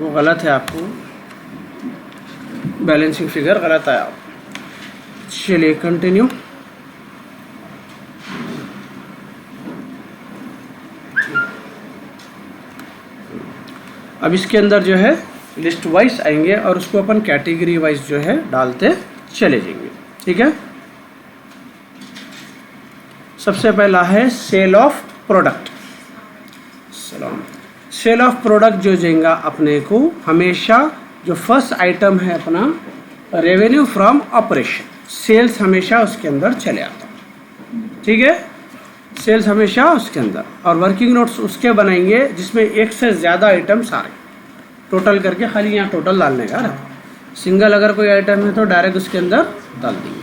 वो गलत है, आपको बैलेंसिंग फिगर गलत आया। चलिए कंटिन्यू। अब इसके अंदर जो है लिस्ट वाइज आएंगे और उसको अपन कैटेगरी वाइज जो है डालते चले जाएंगे। ठीक है, सबसे पहला है sale of product. Sale of product जो जाएगा अपने को हमेशा जो फर्स्ट आइटम है अपना रेवेन्यू फ्रॉम ऑपरेशन, सेल्स हमेशा उसके अंदर चले आता। ठीक है, सेल्स हमेशा उसके अंदर, और वर्किंग नोट्स उसके बनाएंगे जिसमें एक से ज़्यादा आइटम्स आ रहे, टोटल करके खाली यहाँ टोटल डालने का ना, सिंगल अगर कोई आइटम है तो डायरेक्ट उसके अंदर डाल देंगे।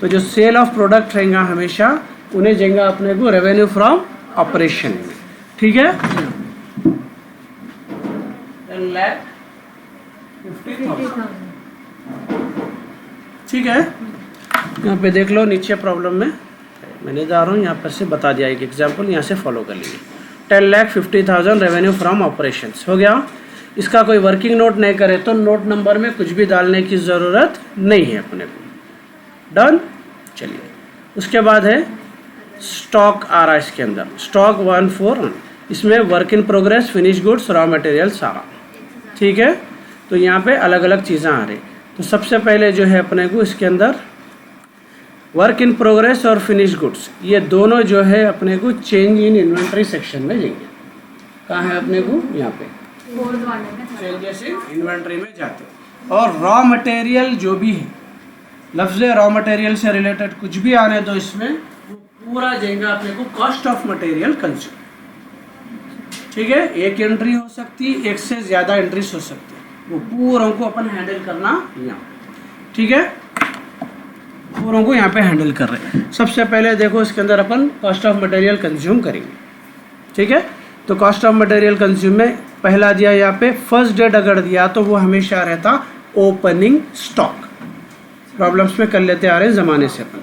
तो जो सेल ऑफ प्रोडक्ट रहेगा हमेशा उन्हें जाएगा अपने को रेवेन्यू फ्रॉम ऑपरेशन में। ठीक है, 10,50,000। ठीक है, यहाँ पे देख लो नीचे प्रॉब्लम में मैंने जा रहा हूँ, यहाँ पर से बता दिया एक एग्जाम्पल, यहाँ से फॉलो कर लीजिए। 10,50,000 रेवेन्यू फ्रॉम ऑपरेशंस हो गया। इसका कोई वर्किंग नोट नहीं करे तो नोट नंबर में कुछ भी डालने की ज़रूरत नहीं है अपने को। डन। चलिए, उसके बाद है स्टॉक आ रहा है इसके अंदर, स्टॉक 141, इसमें work in progress, finish goods, raw material सारा। ठीक है, तो यहाँ पे अलग अलग चीज़ें आ रही। तो सबसे पहले जो है अपने को इसके अंदर वर्क इन प्रोग्रेस और फिनिश गुड्स, ये दोनों जो है अपने को चेंज इन इन्वेंट्री सेक्शन में जाएंगे। कहाँ है अपने को? यहाँ पे चेंजेस इन इन्वेंट्री में जाते हैं। और रॉ मटेरियल जो भी है, लफ्ज़ रॉ मटेरियल से रिलेटेड कुछ भी आने दो इसमें, वो पूरा जाएगा अपने को कॉस्ट ऑफ मटेरियल कंज्यूम। ठीक है, एक एंट्री हो सकती है, एक से ज़्यादा एंट्रीज हो सकती है, वो पूरों को अपन हैंडल करना यहाँ। ठीक है, पूरों को यहाँ पे हैंडल कर रहे हैं। सबसे पहले देखो इसके अंदर अपन कॉस्ट ऑफ मटेरियल कंज्यूम करेंगे। ठीक है, तो कॉस्ट ऑफ मटेरियल कंज्यूम में पहला दिया यहाँ पे फर्स्ट डेट अगर दिया तो वो हमेशा रहता ओपनिंग स्टॉक। प्रॉब्लम्स में कर लेते आ रहे हैं ज़माने से अपन,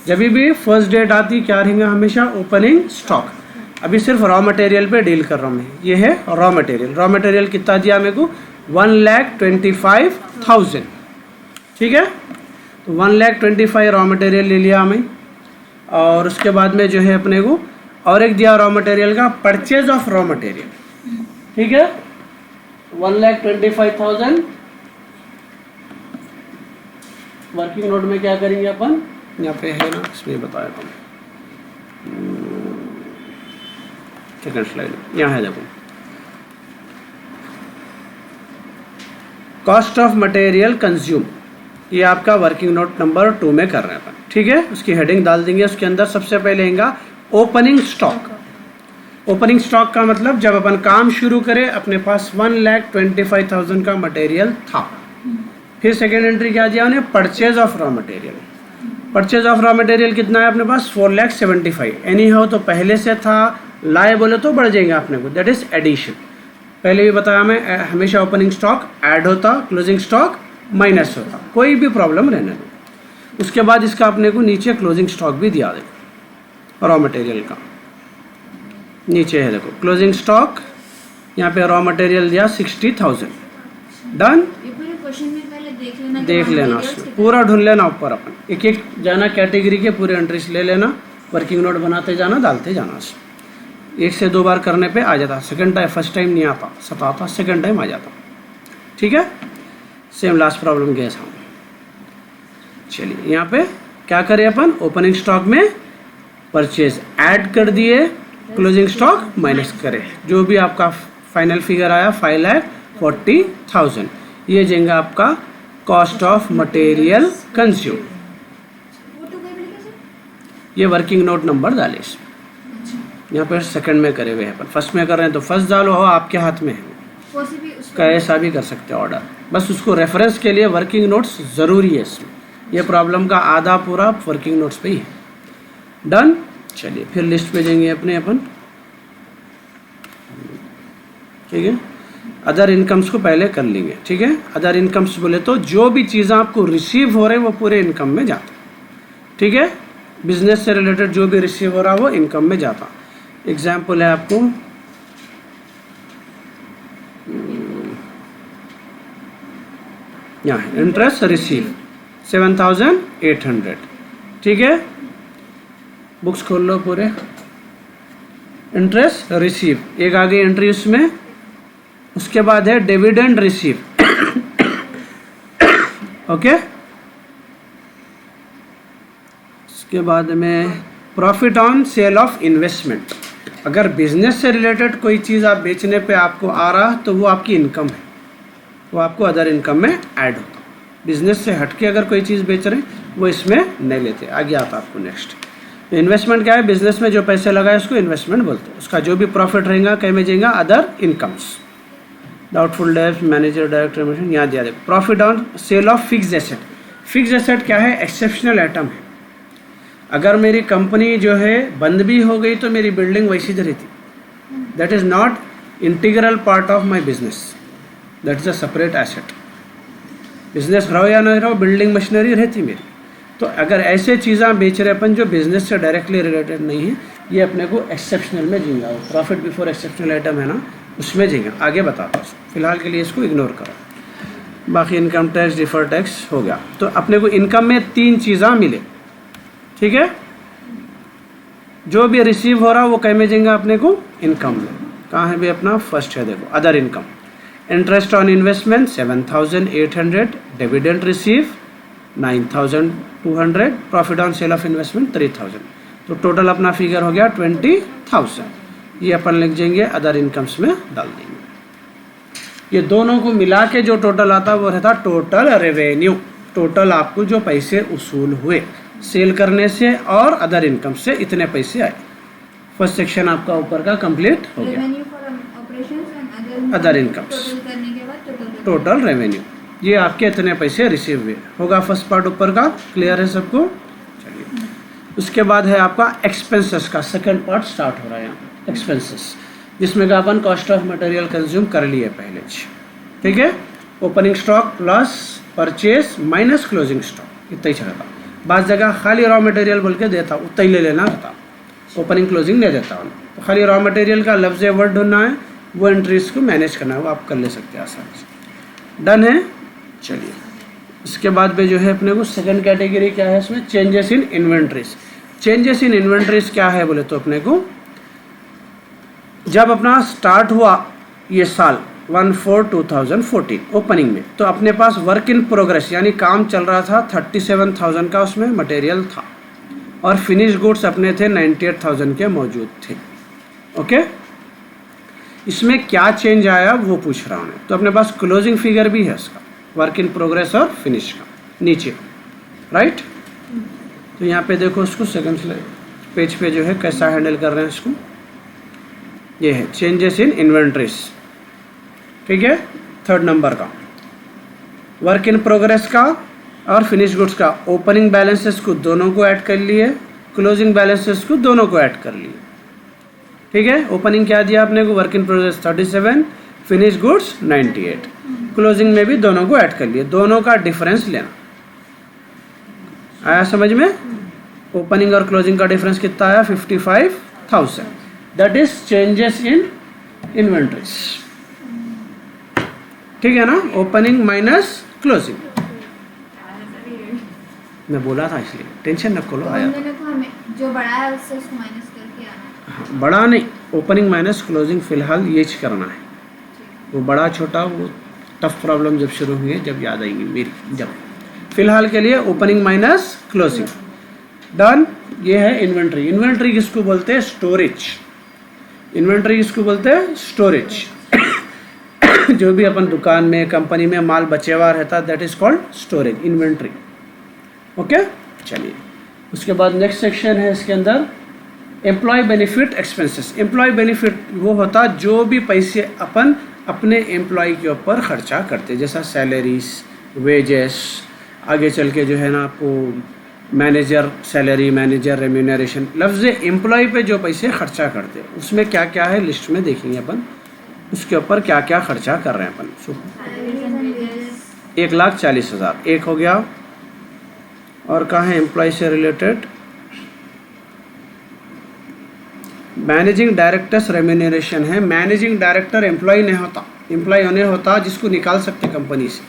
जब भी फर्स्ट डेट आती क्या रहेंगे हमेशा ओपनिंग स्टॉक। अभी सिर्फ रॉ मटेरियल पे डील कर रहा हूँ मैं, ये है रॉ मटेरियल। रॉ मटेरियल कितना दिया मेरे को? 1,25,000। ठीक है, तो 1,25,000 रॉ मटेरियल ले लिया हमें। और उसके बाद में जो है अपने को और एक दिया रॉ मटेरियल का परचेज ऑफ रॉ मटेरियल। ठीक है, 1,25,000 वर्किंग नोट में क्या करेंगे अपन, यहाँ पे है ना, इसमें बताया था सेकंड स्लाइड, यहाँ है देखो, कॉस्ट ऑफ मटेरियल कंज्यूम, ये आपका वर्किंग नोट नंबर 2 में कर रहे हैं अपन। ठीक है, उसकी हेडिंग डाल देंगे। उसके अंदर सबसे पहले आएगा ओपनिंग स्टॉक। ओपनिंग स्टॉक का मतलब जब अपन काम शुरू करें अपने पास 1,25,000 का मटेरियल था। फिर सेकेंड एंट्री क्या दिया उन्हें? Purchase of raw material. Purchase of raw material कितना है अपने पास? 4,75,000। एनी हाउ तो पहले से था, लाए बोले तो बढ़ जाएंगे अपने को, दैट इज एडिशन। पहले भी बताया मैं, हमेशा ओपनिंग स्टॉक ऐड होता, क्लोजिंग स्टॉक माइनस होता, कोई भी प्रॉब्लम रहने दो। उसके बाद इसका अपने को नीचे क्लोजिंग स्टॉक भी दिया देखो, रॉ मटेरियल का नीचे है देखो क्लोजिंग स्टॉक। यहाँ पे रॉ मटेरियल दिया 60,000। डन। देख लेना उसमें पूरा ढूंढ लेना ऊपर, अपन एक एक जाना कैटेगरी के पूरे एंट्रीज ले लेना, वर्किंग नोट बनाते जाना, डालते जाना। एक से 2 बार करने पे आ जाता, सेकंड टाइम फर्स्ट टाइम नहीं आता, सताता, सेकंड टाइम आ जाता। ठीक है, सेम लास्ट प्रॉब्लम के साथ। चलिए यहाँ पे क्या करें अपन, ओपनिंग स्टॉक में परचेज ऐड कर दिए, क्लोजिंग स्टॉक माइनस करें, जो भी आपका फाइनल फिगर आया 5,40,000, ये जाएगा आपका कॉस्ट ऑफ मटेरियल कंज्यूम। ये वर्किंग नोट नंबर डाले इसमें, यहाँ पर सेकंड में करे हुए हैं, पर फर्स्ट में कर रहे हैं तो फर्स्ट डालो, हो आपके हाथ में है, कैसा भी कर सकते हैं ऑर्डर, बस उसको रेफरेंस के लिए वर्किंग नोट्स ज़रूरी है इसमें। ये प्रॉब्लम का आधा पूरा वर्किंग नोट्स पे ही है। डन। चलिए फिर लिस्ट पे जाएंगे अपने अपन। ठीक है, अदर इनकम्स को पहले कर लेंगे। ठीक है, अदर इनकम्स बोले तो जो भी चीज़ें आपको रिसीव हो रहे हैं वो पूरे इनकम में जाता। ठीक है, बिजनेस से रिलेटेड जो भी रिसीव हो रहा है वो इनकम में जाता। एग्जाम्पल है आपको यहाँ है इंटरेस्ट रिसीव 7,800, ठीक है। बुक्स खोल लो पूरे। इंटरेस्ट रिसीव एक आ गई एंट्री उसमें। उसके बाद है डिविडेंड रिसीव, ओके। उसके बाद में profit on sale of investment. अगर बिजनेस से रिलेटेड कोई चीज़ आप बेचने पे आपको आ रहा तो वो आपकी इनकम है, वो आपको अदर इनकम में ऐड होता। बिजनेस से हटके अगर कोई चीज़ बेच रहे हैं वो इसमें नहीं लेते। आगे आता आपको नेक्स्ट। इन्वेस्टमेंट क्या है? बिजनेस में जो पैसे लगाए उसको इन्वेस्टमेंट बोलते हैं। उसका जो भी प्रॉफिट रहेगा कहीं में जाएगा अदर इनकम्स। डाउटफुल डेब्ट, मैनेजर डायरेक्टर, यहाँ दिया देखो। Profit on sale of fix asset. Fix asset क्या है? एक्सेप्शनल आइटम है। अगर मेरी कंपनी जो है बंद भी हो गई तो मेरी बिल्डिंग वैसी ही रहती। That is not integral part of my business, that is a separate asset. Business रहो या नहीं रहो, बिल्डिंग मशीनरी रहती मेरी। तो अगर ऐसे चीज़ें बेच रहे अपन जो बिजनेस से डायरेक्टली रिलेटेड नहीं है, ये अपने को एक्सेप्शनल में जींगा। प्रॉफिट बिफोर एक्सेप्शनल आइटम है ना, उसमें जींगा। आगे बताता हूँ, फिलहाल के लिए इसको इग्नोर करो। बाकी इनकम टैक्स, डिफर टैक्स हो गया। तो अपने को इनकम में 3 चीज़ें मिले, ठीक है। जो भी रिसीव हो रहा वो कहीं में जाएगा अपने को इनकम में। कहाँ है भी अपना? फर्स्ट है देखो, other income. Interest on investment 7,800, dividend receive 9,200, profit on sale of investment 3,000। तो टोटल अपना फिगर हो गया 20,000। ये अपन लिख देंगे, अदर इनकम्स में डाल देंगे। ये दोनों को मिला के जो टोटल आता है वो रहता टोटल रेवेन्यू। टोटल आपको जो पैसे उसूल हुए सेल करने से और अदर इनकम से, इतने पैसे आए। फर्स्ट सेक्शन आपका ऊपर का कंप्लीट हो गया। अदर इनकम्स, टोटल रेवेन्यू, ये आपके इतने पैसे रिसीव हुए होगा। फर्स्ट पार्ट ऊपर का क्लियर है सबको? चलिए, उसके बाद है आपका एक्सपेंसेस का सेकंड पार्ट स्टार्ट हो रहा है यहाँ एक्सपेंसेस, जिसमें का अपन कॉस्ट ऑफ मटेरियल कंज्यूम कर लिए पहले, ठीक है। Opening stock plus purchase minus closing stock, इतना ही चलता। बाज़ जगह खाली रॉ मटेरियल बोल के देता, उतना ही ले लेना रहता, ओपनिंग क्लोजिंग नहीं देता उन्हें। तो खाली रॉ मटेरियल का लफ्ज़ वर्ड ढूंढना है, वो एंट्रीज को मैनेज करना है, वो आप कर ले सकते हैं आसानी से। डन है। चलिए, इसके बाद में जो है अपने को सेकंड कैटेगरी क्या है इसमें? Changes in inventories. Changes in inventories क्या है बोले तो अपने को, जब अपना स्टार्ट हुआ ये साल 1/4/2014 ओपनिंग में, तो अपने पास वर्क इन प्रोग्रेस यानी काम चल रहा था 37,000 का, उसमें मटेरियल था, और फिनिश गुड्स अपने थे 98,000 के मौजूद थे, ओके। इसमें क्या चेंज आया वो पूछ रहा हूँ मैं। तो अपने पास क्लोजिंग फिगर भी है इसका, वर्क इन प्रोग्रेस और फिनिश का नीचे, राइट। तो यहाँ पे देखो उसको सेकंड पेज पे जो है कैसा हैंडल कर रहे हैं इसको। ये है चेंजेस इन इन्वेंट्रीज, ठीक है, थर्ड नंबर का। वर्क इन प्रोग्रेस का और फिनिश गुड्स का ओपनिंग बैलेंसेस को दोनों को ऐड कर लिए, क्लोजिंग बैलेंसेस को दोनों को ऐड कर लिए, ठीक है। ओपनिंग क्या दिया आपने को? Work in progress 37, finish goods 98, closing में भी दोनों को ऐड कर लिए। दोनों का डिफरेंस लेना, आया समझ में? ओपनिंग और क्लोजिंग का डिफरेंस कितना आया? 55,000। That is changes in inventories, ठीक है ना। ओपनिंग माइनस क्लोजिंग, मैं बोला था इसलिए टेंशन न लो। आया जो बड़ा है उससे उसको माइनस करके आना। बड़ा नहीं, ओपनिंग माइनस क्लोजिंग फिलहाल ये करना है। वो बड़ा छोटा वो टफ प्रॉब्लम जब शुरू हुई है, जब याद आएंगी मेरी। जब फिलहाल के लिए ओपनिंग माइनस क्लोजिंग डन। ये है इन्वेंट्री। इन्वेंट्री किसको बोलते हैं? स्टोरेज। इन्वेंट्री किसको बोलते हैं? स्टोरेज। जो भी अपन दुकान में कंपनी में माल बचे हुआ रहता है, that is called storage, inventory, okay. चलिए, उसके बाद नेक्स्ट सेक्शन है इसके अंदर employee benefit expenses. Employee benefit वो होता जो भी पैसे अपन अपने एम्प्लॉय के ऊपर खर्चा करते, जैसा सैलरीज, वेजेस, आगे चल के जो है ना आपको मैनेजर सैलरी, मैनेजर रेम्यूनरेशन। लफ्ज़ एम्प्लॉय पे जो पैसे खर्चा करते उसमें क्या क्या है लिस्ट में देखेंगे अपन, उसके ऊपर क्या क्या खर्चा कर रहे हैं अपन। 1,40,000 एक हो गया। और कहाँ है एम्प्लॉय से रिलेटेड? मैनेजिंग डायरेक्टर्स रेम्यूनरेशन है। मैनेजिंग डायरेक्टर एम्प्लॉय नहीं होता, एम्प्लॉय उन्हें होता जिसको निकाल सकते कंपनी से।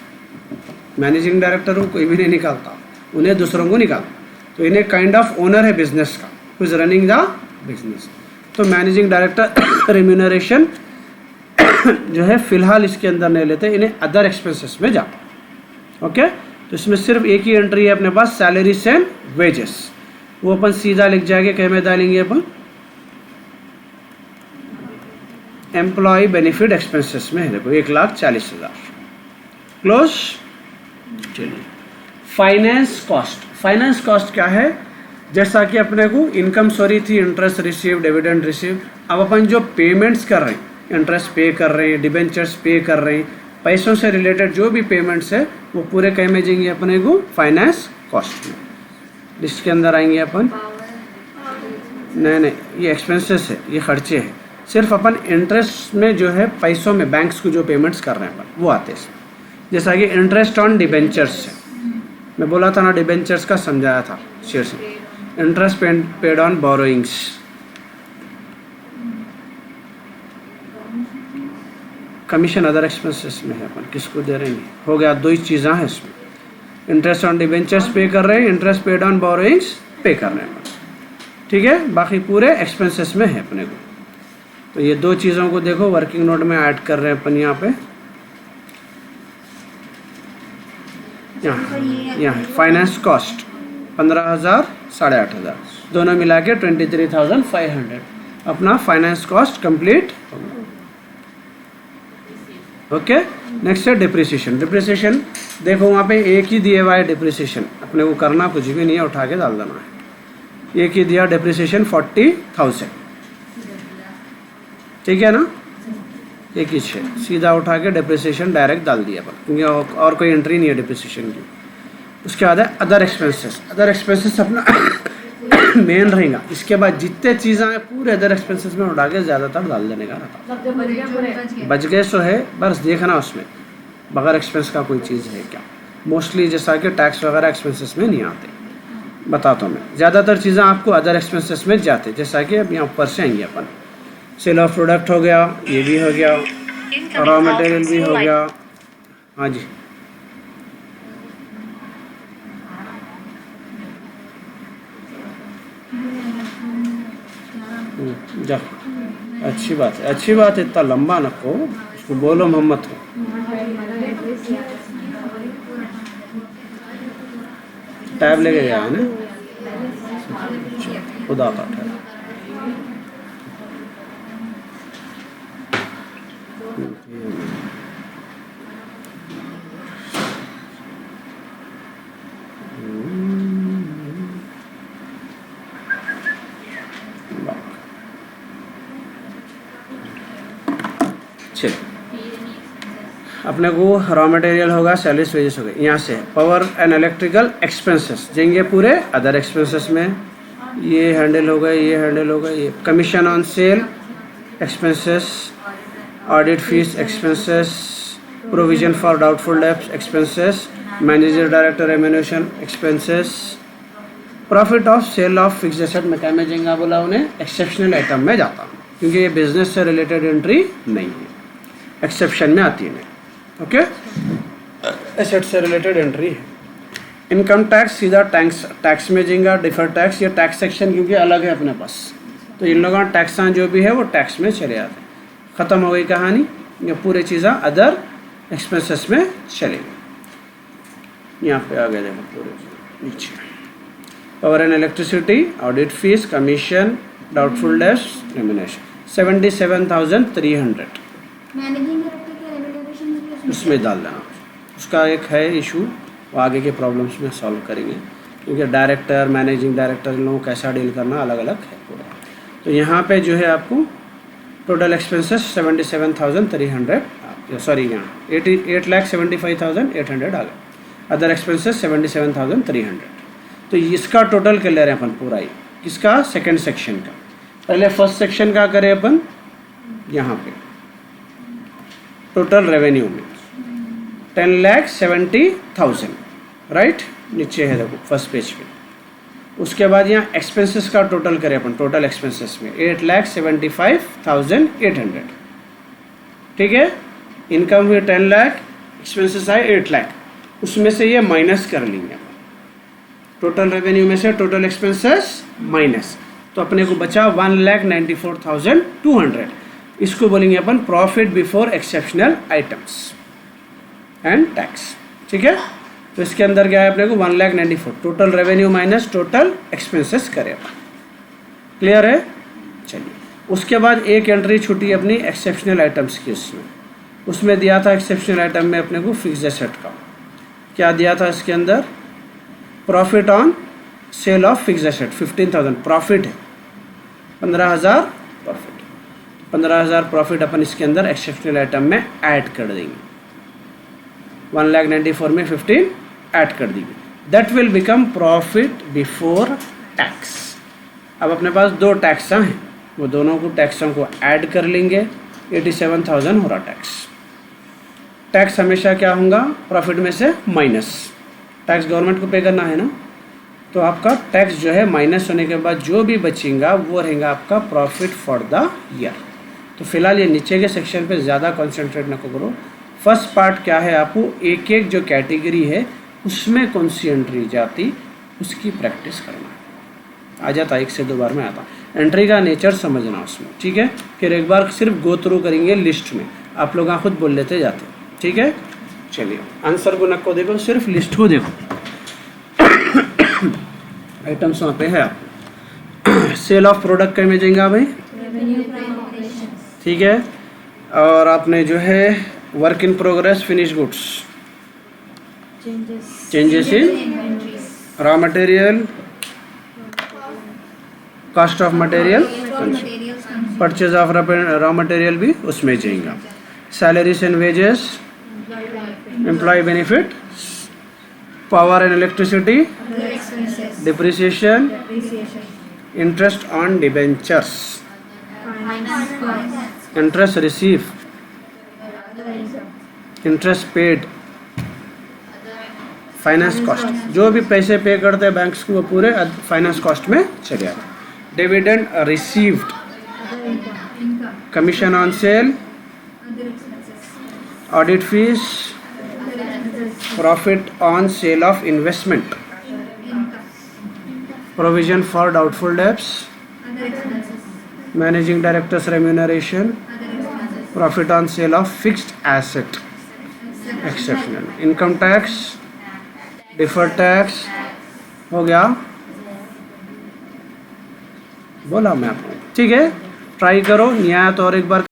मैनेजिंग डायरेक्टर को कोई भी नहीं निकालता, उन्हें दूसरों को निकालता। तो इन्हें काइंड ऑफ ओनर है बिजनेस का, who is running the business. तो मैनेजिंग डायरेक्टर रिम्यूनरेशन जो है फिलहाल इसके अंदर नहीं लेते, इन्हें अदर एक्सपेंसेस में जाता। ओके, तो इसमें सिर्फ एक ही एंट्री है अपने पास, सैलरीज एंड वेजेस। वो अपन सीधा लिख जाएंगे, कह में डालेंगे अपन एम्प्लॉय बेनिफिट एक्सपेंसेस में है, देखो 1,40,000 क्लोज। चलिए फाइनेंस कॉस्ट। फाइनेंस कॉस्ट क्या है, जैसा कि अपने को इनकम सॉरी थी, इंटरेस्ट रिसीव, डिविडेंड रिसीव। अब अपन जो पेमेंट्स कर रहे हैं, इंटरेस्ट पे कर रहे हैं, डिबेंचर्स पे कर रहे हैं, पैसों से रिलेटेड जो भी पेमेंट्स है वो पूरे कहीं में जाएंगे अपने को फाइनेंस कॉस्ट में। लिस्ट के अंदर आएंगे अपन, नहीं ये एक्सपेंसेस है, ये खर्चे हैं। सिर्फ अपन इंटरेस्ट में जो है पैसों में बैंक्स को जो पेमेंट्स कर रहे हैं अपन वो आते हैं। जैसा कि इंटरेस्ट ऑन डिबेंचर्स है, मैं बोला था ना डिबेंचर्स का समझाया था शेयर से। Interest paid on borrowings, commission other expenses में है, अपन किसको दे रहे हैं, हो गया। दो ही चीज़ें हैं इसमें, इंटरेस्ट ऑन डिबेंचर्स पे कर रहे हैं, इंटरेस्ट पेड ऑन बोरोइंग्स पे कर रहे हैं, ठीक है। बाकी पूरे एक्सपेंसेस में है अपने को। तो ये दो चीज़ों को देखो वर्किंग नोट में ऐड कर रहे हैं अपन यहाँ पे, यहाँ फाइनेंस कॉस्ट 15,000 8,500 दोनों मिला के 23,500 अपना फाइनेंस कॉस्ट कंप्लीट हो गया। ओके, नेक्स्ट है डिप्रिसिएशन। डिप्रिसिएशन देखो वहाँ पे एक ही दिए हुआ है डिप्रिसिएशन, अपने को करना कुछ भी नहीं है, उठा के डाल देना है। एक ही दिया डिप्रिसिएशन 40,000, ठीक है ना, एक ही है, सीधा उठा के डिप्रिसिएशन डायरेक्ट डाल दिया पर, क्योंकि और कोई एंट्री नहीं है डिप्रिसिएशन की। उसके बाद है अदर एक्सपेंसेस। अदर एक्सपेंसेस अपना मेन रहेगा। इसके बाद जितने चीज़ें हैं पूरे अदर एक्सपेंसेस में उठा के ज़्यादातर डाल देने का रहता। बच गए सो है, बस देखना उसमें बगैर एक्सपेंस का कोई चीज़ है क्या। मोस्टली जैसा कि टैक्स वगैरह एक्सपेंसेस में नहीं आते, बताता हूँ मैं। ज़्यादातर चीज़ें आपको अदर एक्सपेंसेस में जाते, जैसा कि अब यहाँ ऊपर से आएंगे अपन। सेल ऑफ प्रोडक्ट हो गया, ये भी हो गया, रॉ मटेरियल भी हो गया, हाँ जी। जा, अच्छी बात है, अच्छी बात है, इतना लंबा न को, उसको बोलो मोहम्मद को। टैब लेके गया है ना, खुदा का टैब। चलिए अपने को रॉ मटेरियल होगा, सैलरीज वेजेस हो गए। यहाँ से पावर एंड इलेक्ट्रिकल एक्सपेंसेस जाएंगे पूरे अदर एक्सपेंसेस में। ये हैंडल हो गए, ये हैंडल हो गए, ये commission on sale expenses, audit fees expenses, provision for doubtful debts expenses, manager director remuneration expenses, profit of sale of fixed asset में क्या में जाएंगे, बोला उन्हें एक्सेप्शनल आइटम में जाता हूँ, क्योंकि ये बिजनेस से रिलेटेड एंट्री नहीं है, एक्सेप्शन में आती है। ओके, एसेट से रिलेटेड एंट्री है। इनकम टैक्स सीधा टैक्स में जाएगा। डिफर्ड टैक्स, ये टैक्स सेक्शन क्योंकि अलग है अपने पास, तो इन लोगों का टैक्स जो भी है वो टैक्स में चले जाते हैं। ख़त्म हो गई कहानी, ये पूरी चीज़ें अदर एक्सपेंसेस में चलेगी। यहाँ पे आ गए देखो पूरे नीचे, power and electricity, audit fees, commission, doubtful debts, remuneration 77,300 managing director की रेम्यूनरेशन उसमें डाल देना। उसका एक है इशू, वो आगे के प्रॉब्लम्स में सॉल्व करेंगे, क्योंकि डायरेक्टर मैनेजिंग डायरेक्टर इन लोगों को कैसा डील करना अलग अलग है पूरा। तो यहाँ पे जो है आपको टोटल एक्सपेंसेस 77,300, सॉरी यहाँ 8,75,800 आ गए। Other expenses 77,300। तो इसका टोटल कर ले रहे हैं अपन पूरा ही, किसका, सेकंड सेक्शन का। पहले फर्स्ट सेक्शन का करें अपन, यहाँ पे टोटल रेवेन्यू में 10,70,000 राइट, नीचे है देखो फर्स्ट पेज पे। उसके बाद यहाँ एक्सपेंसेस का टोटल करें अपन, टोटल एक्सपेंसेस में 8,75,800, ठीक है। इनकम हुई 10 लाख, एक्सपेंसेस आए 8 लाख। उसमें से ये माइनस कर लेंगे। टोटल रेवेन्यू में से टोटल एक्सपेंसेस माइनस, तो अपने को बचा 1,94,200। इसको बोलेंगे अपन profit before exceptional items and tax. ठीक है, तो इसके अंदर क्या है अपने को 1,94,000 total revenue minus total expenses करें। क्लियर है? चलिए, उसके बाद एक एंट्री छूटी अपनी एक्सेप्शनल आइटम्स की। उसमें दिया था एक्सेप्शनल आइटम में अपने को फिक्स्ड एसेट का क्या दिया था इसके अंदर, profit on sale of fixed asset 15,000 profit है, 15,000 प्रॉफिट, 15,000 प्रॉफिट अपन इसके अंदर एक्सेप्शनल आइटम में ऐड कर देंगे। 1,94,000 में 15 ऐड कर देंगे, that will become profit before tax. अब अपने पास दो टैक्स हैं, वो दोनों को टैक्सों को ऐड कर लेंगे, 87,000 हो रहा टैक्स। टैक्स हमेशा क्या होगा, प्रॉफिट में से माइनस, टैक्स गवर्नमेंट को पे करना है ना, तो आपका टैक्स जो है माइनस होने के बाद जो भी बचेगा वो रहेगा आपका प्रॉफिट फॉर द ईयर। तो फिलहाल ये नीचे के सेक्शन पे ज़्यादा कंसंट्रेट ना करो। फर्स्ट पार्ट क्या है, आपको एक एक जो कैटेगरी है उसमें कौन सी एंट्री जाती उसकी प्रैक्टिस करना है। आ जाता 1 से 2 बार में आता, एंट्री का नेचर समझना उसमें। ठीक है, फिर एक बार सिर्फ गो थ्रू करेंगे लिस्ट में, आप लोग खुद बोल लेते जाते। ठीक है, चलिए आंसर को नक्को देखो, सिर्फ लिस्ट को देखो। आइटम्स वहाँ पे है आप सेल ऑफ प्रोडक्ट का में जाएंगे भाई। ठीक है, और आपने जो है work in progress finish goods, changes in raw material, cost of material, purchase of raw material भी उसमें जाएगा। Salaries and wages, employee benefit, power and electricity, depreciation, interest on debentures, interest receive, interest paid, finance cost, जो भी पैसे पे करते हैं banks को वो पूरे फाइनेंस कॉस्ट में चले आते। Dividend received, commission on cell, audit fees, profit on sale of investment, provision for doubtful debts, managing directors remuneration, profit on sale of fixed asset, exceptional, income tax, deferred tax हो गया, बोला मैं आपको। ठीक है, ट्राई करो, नहीं आया तो और एक बार